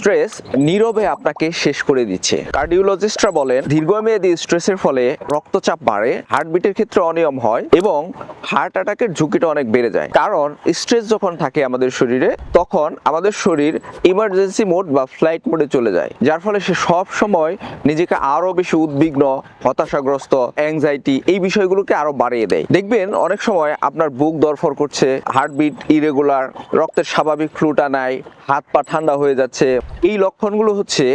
Stress নীরবে আপনাকে শেষ করে দিচ্ছে। কার্ডিওলজিস্টরা বলেন দীর্ঘমেয়াদী স্ট্রেসের ফলে রক্তচাপ বাড়ে, হার্টবিটের ক্ষেত্রে অনিয়ম হয় এবং হার্ট অ্যাটাকের ঝুঁকিটা অনেক বেড়ে যায়। কারণ স্ট্রেস যখন থাকে আমাদের শরীরে তখন আমাদের শরীর ইমার্জেন্সি মোড বা ফ্লাইট মোডে চলে যায়, যার ফলে সে সব সময় নিজেকে আরো বেশি উদ্বিগ্ন, হতাশাগ্রস্ত, অ্যাংজাইটি এই বিষয়গুলোকে আরো বাড়িয়ে দেয়। দেখবেন অনেক সময় আপনার বুক ধড়ফড় করছে, হার্টবিট ইরেগুলার, রক্তের স্বাভাবিক ফ্লুটা নাই, হাত পা ঠান্ডা হয়ে যাচ্ছে। এই লক্ষণগুলো হচ্ছে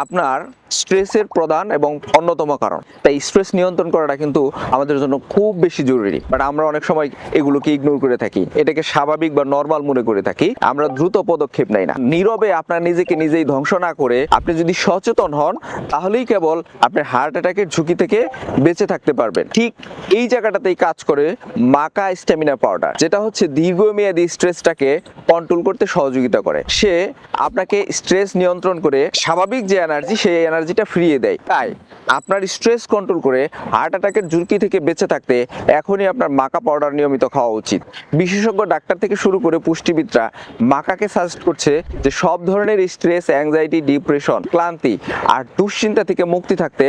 আপনার স্ট্রেসের প্রধান এবং অন্যতম কারণ। তাই স্ট্রেস নিয়ন্ত্রণ করাটা কিন্তু আমাদের জন্য খুব বেশি জরুরি, বাট আমরা অনেক সময় এগুলোকে ইগনোর করে থাকি, এটাকে স্বাভাবিক বা নর্মাল মনে করে থাকি, আমরা দ্রুত পদক্ষেপ নেই না। নীরবে আপনার নিজেকে নিজেই ধ্বংস না করে আপনি যদি সচেতন হন তাহলেই কেবল আপনি হার্ট অ্যাটাকের ঝুঁকি থেকে বেঁচে থাকতে পারবেন। ঠিক এই জায়গাটাতেই কাজ করে মাকা স্ট্যামিনা পাউডার, যেটা হচ্ছে দীর্ঘমেয়াদী স্ট্রেসটাকে কন্ট্রোল করতে সহযোগিতা করে। সে আপনাকে স্ট্রেস নিয়ন্ত্রণ করে স্বাভাবিক যে এনার্জি সেই এনার্জিটা ফিরিয়ে দেয়। তাই আপনার স্ট্রেস কন্ট্রোল করে হার্ট অ্যাটাকের ঝুঁকি থেকে বেঁচে থাকতে এখনই আপনার মাকা পাউডার নিয়মিত খাওয়া উচিত। বিশেষজ্ঞ ডাক্তার থেকে শুরু করে পুষ্টিবিদরা মাকাকে সাজেস্ট করছে যে সব ধরনের স্ট্রেস, অ্যাংজাইটি, ডিপ্রেশন, ক্লান্তি আর দুশ্চিন্তা থেকে মুক্তি থাকতে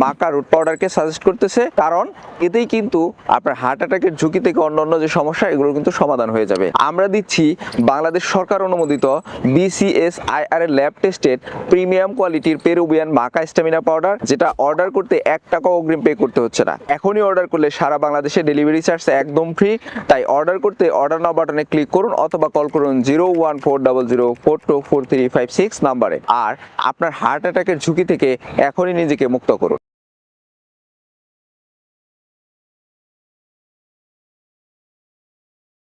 মাকা রুট পাউডারকে সাজেস্ট করতেছে। কারণ এতেই কিন্তু আপনার হার্ট অ্যাটাকের ঝুঁকি থেকে অন্যান্য যে সমস্যা এগুলো কিন্তু সমাধান হয়ে যাবে। আমরা দিচ্ছি বাংলাদেশ সরকার অনুমোদিত BCSIR এর ল্যাব টেস্টেড প্রিমিয়াম কোয়ালিটির পেরুবিয়ান মাকা স্ট্যামিনা পাউডার, যেটা অর্ডার করতে 1 টাকাও অগ্রিম পে করতে হচ্ছে না। এখনই অর্ডার করলে সারা বাংলাদেশে ডেলিভারি চার্জ একদম ফ্রি। তাই অর্ডার করতে অর্ডার নাও বাটনে ক্লিক করুন অথবা কল করুন 01400424356 নাম্বারে। আর আপনার হার্ট অ্যাটাকের ঝুঁকি থেকে এখনই নিজেকে মুক্ত করুন।